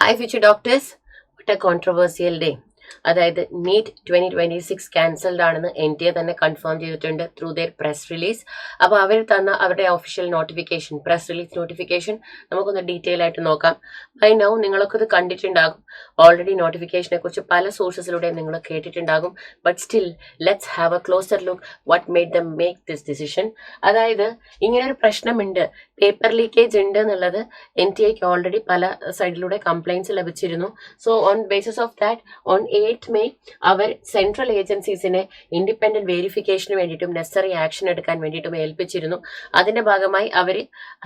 Hi, future doctors. What a controversial day. അതായത് NEET 2026 cancelled ആണെന്ന് NTA തന്നെ confirm ചെയ്തിട്ടുണ്ട് ത്രൂ ദെയർ പ്രസ് റിലീസ്. അപ്പോൾ അവർ തന്ന അവരുടെ official notification, press release notification നമുക്കൊന്ന് ഡീറ്റെയിൽ ആയിട്ട് നോക്കാം. ബൈ നൗ നിങ്ങളൊക്കെ ഇത് കണ്ടിട്ടുണ്ടാകും. ഓൾറെഡി നോട്ടിഫിക്കേഷനെ കുറിച്ച് പല സോഴ്സസിലൂടെ നിങ്ങൾ കേട്ടിട്ടുണ്ടാകും. But still let's have A closer look what made dum make this decision. അതായത് ഇങ്ങനൊരു പ്രശ്നമുണ്ട്, പേപ്പർ ലീക്കേജ് ഉണ്ട് എന്നുള്ളത് NTAക്ക് ഓൾറെഡി പല സൈഡിലൂടെ കംപ്ലൈൻറ്റ്സ് ലഭിച്ചിരുന്നു. So on basis of that on 8 May അവർ സെൻട്രൽ ഏജൻസീസിനെ ഇൻഡിപെൻഡന്റ് വെരിഫിക്കേഷന് വേണ്ടിയിട്ടും നെസസറി ആക്ഷൻ എടുക്കാൻ വേണ്ടിയിട്ടും ഏൽപ്പിച്ചിരുന്നു. അതിന്റെ ഭാഗമായി അവർ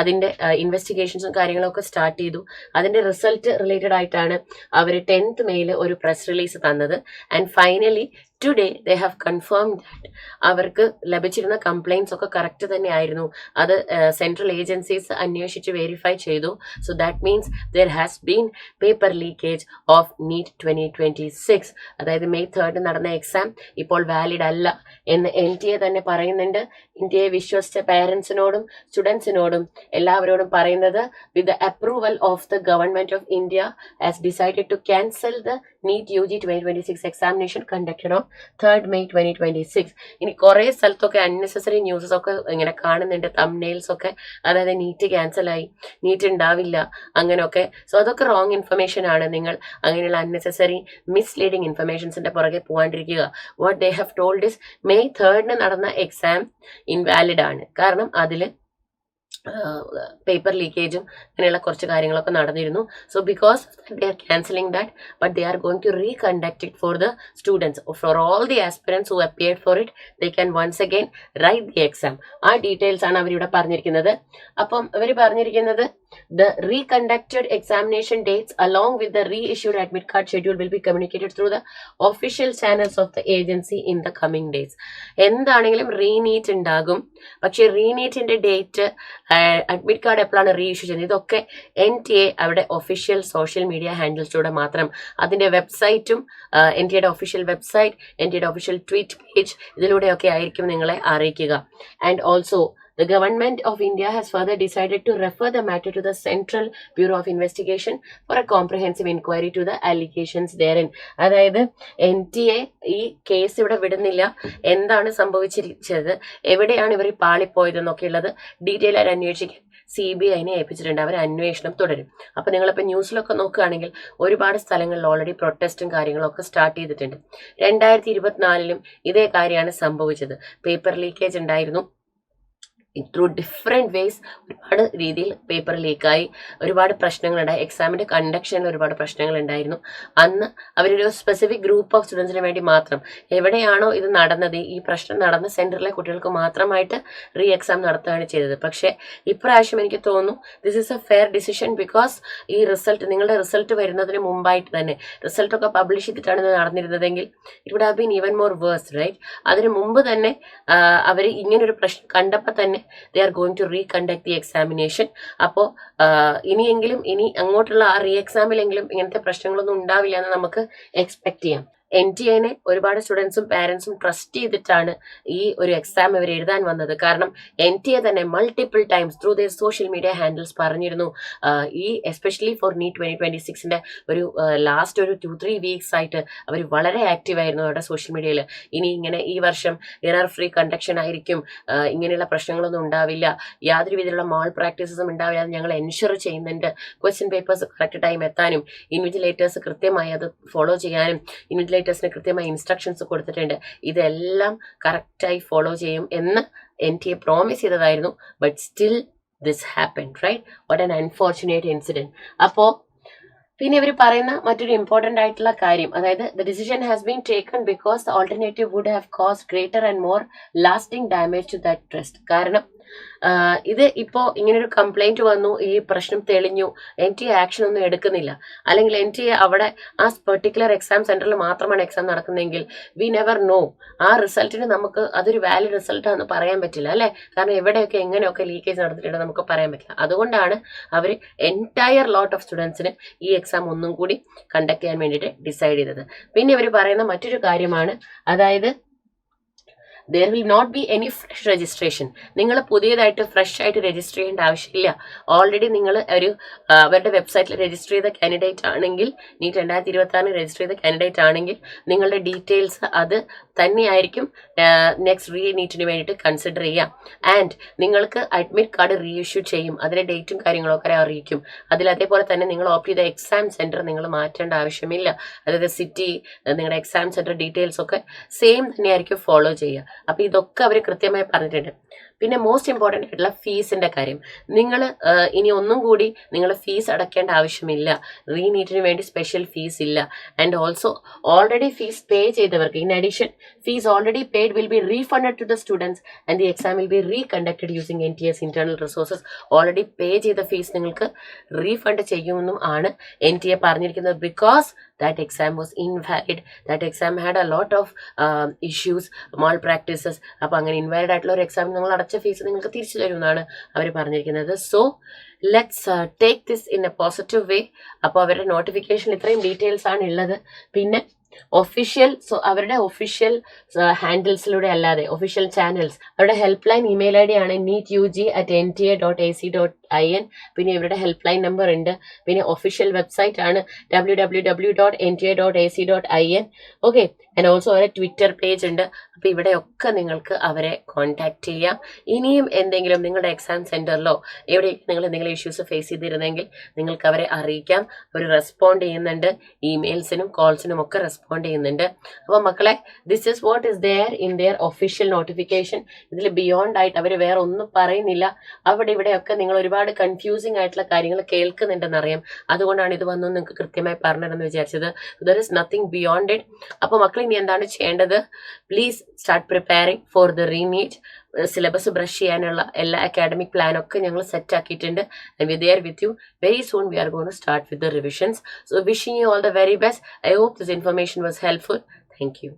അതിന്റെ ഇൻവെസ്റ്റിഗേഷൻസും കാര്യങ്ങളൊക്കെ സ്റ്റാർട്ട് ചെയ്തു. അതിന്റെ റിസൾട്ട് റിലേറ്റഡ് ആയിട്ടാണ് അവർ 10th May ഒരു പ്രസ് റിലീസ് തന്നത്. And finally today they have confirmed that അവർക്ക് ലഭിച്ചിരുന്ന കംപ്ലൈൻറ്റ്സ് ഒക്കെ കറക്റ്റ് തന്നെ ആയിരുന്നു. അത് സെൻട്രൽ ഏജൻസീസ് അന്വേഷിച്ച് വെരിഫൈ ചെയ്തു. So that means there has been paper leakage of NEET 2026. അതായത് May 3rd നടന്ന എക്സാം ഇപ്പോൾ വാലിഡ് അല്ല എന്ന് NTA തന്നെ പറയുന്നുണ്ട്. ഇന്ത്യയെ വിശ്വസിച്ച പേരൻസിനോടും സ്റ്റുഡൻസിനോടും എല്ലാവരോടും പറയുന്നത് with the approval of the government of India has decided to cancel the NEET UG 2026 examination conducted on 3rd May 2026. ഇനി കുറെ സ്ഥലത്തൊക്കെ അൺനെസസറി ന്യൂസസ് ഒക്കെ ഇങ്ങനെ കാണുന്നുണ്ട്, തംബ്നെയിൽസ് ഒക്കെ. അതായത് നീറ്റ് ക്യാൻസൽ ആയി, നീറ്റ് ഉണ്ടാവില്ല, അങ്ങനെയൊക്കെ. സോ അതൊക്കെ റോങ് ഇൻഫർമേഷൻ ആണ്. നിങ്ങൾ അങ്ങനെയുള്ള അൺനെസസറി മിസ്ലീഡിങ് ഇൻഫർമേഷൻസിന്റെ പുറകെ പോകാണ്ടിരിക്കുക. What they have told is May 3rd നടന്ന എക്സാം ഇൻവാലിഡ് ആണ്. കാരണം അതിൽ പേപ്പർ ലീക്കേജും അങ്ങനെയുള്ള കുറച്ച് കാര്യങ്ങളൊക്കെ നടന്നിരുന്നു. So because they are cancelling that, but they are going to reconduct it for the students. For all the aspirants who appeared for it, they can once again write the exam. ആ details ആണ് അവരിവിടെ പറഞ്ഞിരിക്കുന്നത്. അപ്പം അവർ പറഞ്ഞിരിക്കുന്നത് the reconducted examination dates along with the reissued admit card schedule will be communicated through the official channels of the agency in the coming days. എന്താണെങ്കിലും റീനീറ്റ് ഉണ്ടാകും. പക്ഷെ റീനീറ്റിന്റെ date, admit card എപ്പോഴാണ് റീഇഷ്യൂ ചെയ്യുന്നത്, ഇതൊക്കെ NTA അവരുടെ ഒഫീഷ്യൽ സോഷ്യൽ മീഡിയ ഹാൻഡിൽസിലൂടെ മാത്രം, അതിന്റെ വെബ്സൈറ്റും NTAയുടെ ഒഫീഷ്യൽ വെബ്സൈറ്റ്, NTAയുടെ ഒഫീഷ്യൽ ട്വീറ്റ് പേജ്, ഇതിലൂടെയൊക്കെ ആയിരിക്കും നിങ്ങളെ അറിയിക്കുക. And also the government of India has further decided to refer the matter to the Central Bureau of Investigation for a comprehensive inquiry to the allegations therein. അതായത് NTA ഈ case ഇവിടെ വിടുന്നില്ല, എന്താണ് സംഭവിച്ചിരിച്ചത്, എവിടെയാണ് ഇവർ പാളിപ്പോയതെന്നൊക്കെ ഉള്ളത് ഡീറ്റെയിൽ ആയിട്ട് അന്വേഷിക്കാൻ CBIനെ ഏൽപ്പിച്ചിട്ടുണ്ട്. അവർ അന്വേഷണം തുടരും. അപ്പൊ നിങ്ങളിപ്പോൾ ന്യൂസിലൊക്കെ നോക്കുകയാണെങ്കിൽ ഒരുപാട് സ്ഥലങ്ങളിൽ ഓൾറെഡി പ്രൊട്ടസ്റ്റും കാര്യങ്ങളൊക്കെ സ്റ്റാർട്ട് ചെയ്തിട്ടുണ്ട്. 2024 ഇതേ കാര്യമാണ് സംഭവിച്ചത്. പേപ്പർ ലീക്കേജ് ഉണ്ടായിരുന്നു. ത്രൂ ഡിഫറെൻറ്റ് വേസ് ഒരുപാട് രീതിയിൽ പേപ്പർ ലീക്കായി, ഒരുപാട് പ്രശ്നങ്ങളുണ്ടായി. എക്സാമിൻ്റെ കണ്ടക്ഷനിൽ ഒരുപാട് പ്രശ്നങ്ങളുണ്ടായിരുന്നു. അന്ന് അവരൊരു സ്പെസിഫിക് ഗ്രൂപ്പ് ഓഫ് സ്റ്റുഡൻസിന് വേണ്ടി മാത്രം, എവിടെയാണോ ഇത് നടന്നത്, ഈ പ്രശ്നം നടന്ന സെൻറ്ററിലെ കുട്ടികൾക്ക് മാത്രമായിട്ട് റീ എക്സാം നടത്തുകയാണ് ചെയ്തത്. പക്ഷേ ഇപ്രാവശ്യം എനിക്ക് തോന്നുന്നു this is a fair decision. Because ഈ റിസൾട്ട്, നിങ്ങളുടെ റിസൾട്ട് വരുന്നതിന് മുമ്പായിട്ട് തന്നെ, റിസൾട്ടൊക്കെ പബ്ലിഷ് ചെയ്തിട്ടാണ് ഇത് നടന്നിരുന്നതെങ്കിൽ it would have been even more worse, right? അതിന് മുമ്പ് തന്നെ അവർ ഇങ്ങനൊരു പ്രശ്നം കണ്ടപ്പോൾ തന്നെ they are going to reconduct the examination. അപ്പോൾ ഇനിയെങ്കിലും, ഇനി അങ്ങോട്ടുള്ള ആ റീ എക്സാമിലെങ്കിലും ഇങ്ങനത്തെ പ്രശ്നങ്ങളൊന്നും ഉണ്ടാവില്ല എന്ന് നമുക്ക് എക്സ്പെക്ട് ചെയ്യാം. NTAനെ ഒരുപാട് സ്റ്റുഡൻസും പാരൻസും ട്രസ്റ്റ് ചെയ്തിട്ടാണ് ഈ ഒരു എക്സാം ഇവർ എഴുതാൻ വന്നത്. കാരണം NTA തന്നെ multiple times through there social media handles പറഞ്ഞിരുന്നു, ഈ എസ്പെഷ്യലി ഫോർ നീറ്റ് 2026ന്റെ ഒരു ലാസ്റ്റ് ഒരു 2-3 വീക്സ് ആയിട്ട് അവർ വളരെ ആക്റ്റീവ് ആയിരുന്നു അവരുടെ സോഷ്യൽ മീഡിയയിൽ. ഇനി ഇങ്ങനെ ഈ വർഷം എറർ ഫ്രീ കണ്ടക്ഷൻ ആയിരിക്കും, ഇങ്ങനെയുള്ള പ്രശ്നങ്ങളൊന്നും ഉണ്ടാവില്ല, യാതൊരു വിധത്തിലുള്ള മാൾ പ്രാക്ടീസസും ഉണ്ടാവില്ല എന്ന് ഞങ്ങൾ എൻഷുർ ചെയ്യുന്നുണ്ട്. ക്വസ്റ്റ്യൻ പേപ്പേഴ്സ് കറക്റ്റ് ടൈം എത്താനും ഇൻവിജിലേറ്റേഴ്സ് കൃത്യമായി അത് ഫോളോ ചെയ്യാനും ഇൻവിജിലേറ്റേഴ്സിന് കൃത്യമായി ഇൻസ്ട്രക്ഷൻസ് കൊടുത്തിട്ടുണ്ട്. ഇതെല്ലാം കറക്റ്റായി ഫോളോ ചെയ്യും എന്ന് NTA പ്രോമിസ് ചെയ്തതായിരുന്നു. But still this happened, right? What an unfortunate incident. അപ്പോൾ പിന്നെ ഇവർ പറയുന്ന മറ്റൊരു ഇമ്പോർട്ടൻ്റ് ആയിട്ടുള്ള കാര്യം, അതായത് the decision has been taken because the alternative would have cost greater and more lasting damage to that trust. കാരണം ഇത് ഇപ്പോ ഇങ്ങനൊരു കംപ്ലൈന്റ് വന്നു, ഈ പ്രശ്നം തെളിഞ്ഞു, NTA ആക്ഷൻ ഒന്നും എടുക്കുന്നില്ല, അല്ലെങ്കിൽ NTA അവിടെ ആ പെർട്ടിക്കുലർ എക്സാം സെന്ററിൽ മാത്രമാണ് എക്സാം നടക്കുന്നതെങ്കിൽ വി നെവർ നോ, ആ റിസൾട്ടിന് നമുക്ക് അതൊരു വാലിഡ് റിസൾട്ടാണെന്ന് പറയാൻ പറ്റില്ല, അല്ലെ? കാരണം എവിടെയൊക്കെ എങ്ങനെയൊക്കെ ലീക്കേജ് നടത്തിയിട്ട് നമുക്ക് പറയാൻ പറ്റില്ല. അതുകൊണ്ടാണ് അവർ എൻറ്റയർ ലോട്ട് ഓഫ് സ്റ്റുഡൻസിന് ഈ എക്സാം ഒന്നും കൂടി കണ്ടക്ട് ചെയ്യാൻ വേണ്ടിയിട്ട് ഡിസൈഡ് ചെയ്തത്. പിന്നെ ഇവർ പറയുന്ന മറ്റൊരു കാര്യമാണ്, അതായത് there will not be any fresh registration. നിങ്ങൾ പുതിയതായിട്ട് ഫ്രഷ് ആയിട്ട് രജിസ്റ്റർ ചെയ്യേണ്ട ആവശ്യമില്ല. ഓൾറെഡി നിങ്ങൾ ഒരു അവരുടെ വെബ്സൈറ്റിൽ രജിസ്റ്റർ ചെയ്ത കാൻഡിഡേറ്റ് ആണെങ്കിൽ, നീറ്റ് 2026 രജിസ്റ്റർ ചെയ്ത കാൻഡിഡേറ്റ് ആണെങ്കിൽ നിങ്ങളുടെ ഡീറ്റെയിൽസ് അത് തന്നെയായിരിക്കും നെക്സ്റ്റ് നീറ്റിന് വേണ്ടിയിട്ട് കൺസിഡർ ചെയ്യാം. ആൻഡ് നിങ്ങൾക്ക് അഡ്മിറ്റ് കാർഡ് റീഇഷ്യൂ ചെയ്യും. അതിന്റെ ഡേറ്റും കാര്യങ്ങളൊക്കെ അറിയിക്കും. അതേപോലെ തന്നെ നിങ്ങൾ ഓപ്റ്റ് ചെയ്ത എക്സാം സെന്റർ നിങ്ങൾ മാറ്റേണ്ട ആവശ്യമില്ല. അതായത് സിറ്റി, നിങ്ങളുടെ എക്സാം സെന്റർ ഡീറ്റെയിൽസ് ഒക്കെ സെയിം തന്നെയായിരിക്കും ഫോളോ ചെയ്യുക. അപ്പൊ ഇതൊക്കെ അവർ കൃത്യമായി പറഞ്ഞിട്ടുണ്ട്. പിന്നെ മോസ്റ്റ് ഇമ്പോർട്ടൻ്റ് ആയിട്ടുള്ള ഫീസിന്റെ കാര്യം, നിങ്ങൾ ഇനി ഒന്നും കൂടി നിങ്ങൾ ഫീസ് അടയ്ക്കേണ്ട ആവശ്യമില്ല. റീനീറ്റിന് വേണ്ടി സ്പെഷ്യൽ ഫീസ് ഇല്ല. And also already fees pay ചെയ്തവർക്ക്, in addition fees already paid will be refunded to the students and the exam will be reconducted using NTS internal resources. Already pay ചെയ്ത fees നിങ്ങൾക്ക് refund ചെയ്യുമെന്നും ആണ് NTA പറഞ്ഞിരിക്കുന്നത്. Because that exam was invalid, that exam had a lot of issues, malpractices. അപ്പോൾ അങ്ങനെ invalid ആയിട്ടുള്ള ഒരു exam നിങ്ങൾ അടച്ച ഫീസ് നിങ്ങൾക്ക് തിരിച്ചു തരുമെന്നാണ് അവർ പറഞ്ഞിരിക്കുന്നത്. So let's take this in A positive വേ. അപ്പോൾ അവരുടെ നോട്ടിഫിക്കേഷൻ ഇത്രയും ഡീറ്റെയിൽസ് ആണ് ഉള്ളത്. പിന്നെ അവരുടെ ഒഫീഷ്യൽ ഹാൻഡിൽസിലൂടെ അല്ലാതെ ഒഫീഷ്യൽ ചാനൽസ്, അവരുടെ ഹെൽപ്പ് ലൈൻ ഇമെയിൽ ID ആണ് neetug@nta.ac.in. പിന്നെ ഇവരുടെ ഹെൽപ്പ് ലൈൻ നമ്പർ ഉണ്ട്. പിന്നെ ഒഫീഷ്യൽ വെബ്സൈറ്റ് ആണ് www.nta.ac.in. ഓക്കെ. ആൻഡ് ഓൾസോ അവരുടെ ട്വിറ്റർ പേജ് ഉണ്ട്. അപ്പൊ ഇവിടെയൊക്കെ നിങ്ങൾക്ക് അവരെ കോൺടാക്ട് ചെയ്യാം. ഇനിയും എന്തെങ്കിലും നിങ്ങളുടെ എക്സാം സെന്ററിലോ എവിടെയൊക്കെ നിങ്ങൾ എന്തെങ്കിലും ഇഷ്യൂസ് ഫേസ് ചെയ്തിരുന്നെങ്കിൽ നിങ്ങൾക്ക് അവരെ അറിയിക്കാം. അവർ റെസ്പോണ്ട് ചെയ്യുന്നുണ്ട്. ഇമെയിൽസിനും കോൾസിനും ഒക്കെ റെസ്പോണ്ട് ചെയ്യുന്നുണ്ട്. അപ്പൊ മക്കളെ, this is what is there in their official notification. ഇതിൽ ബിയോണ്ട് ആയിട്ട് അവർ വേറെ ഒന്നും പറയുന്നില്ല. അവിടെ ഇവിടെയൊക്കെ നിങ്ങൾ ഒരുപാട് കൺഫ്യൂസിംഗ് ആയിട്ടുള്ള കാര്യങ്ങൾ കേൾക്കുന്നുണ്ടെന്ന് അറിയാം. അതുകൊണ്ടാണ് ഇത് വന്നു നിങ്ങൾക്ക് കൃത്യമായി പറഞ്ഞതെന്ന് വിചാരിച്ചത്. There is nothing beyond it. അപ്പൊ മക്കൾ ഇനി എന്താണ് ചെയ്യേണ്ടത്? Please start preparing for the reNEET. Syllabus brush ചെയ്യാനുള്ള എല്ലാ അക്കാഡമിക് പ്ലാനൊക്കെ ഞങ്ങൾ സെറ്റ് ആക്കിയിട്ടുണ്ട്. And we there with you very soon. We are going to start with the revisions. So wishing you all the very best. I hope this information was helpful. Thank U.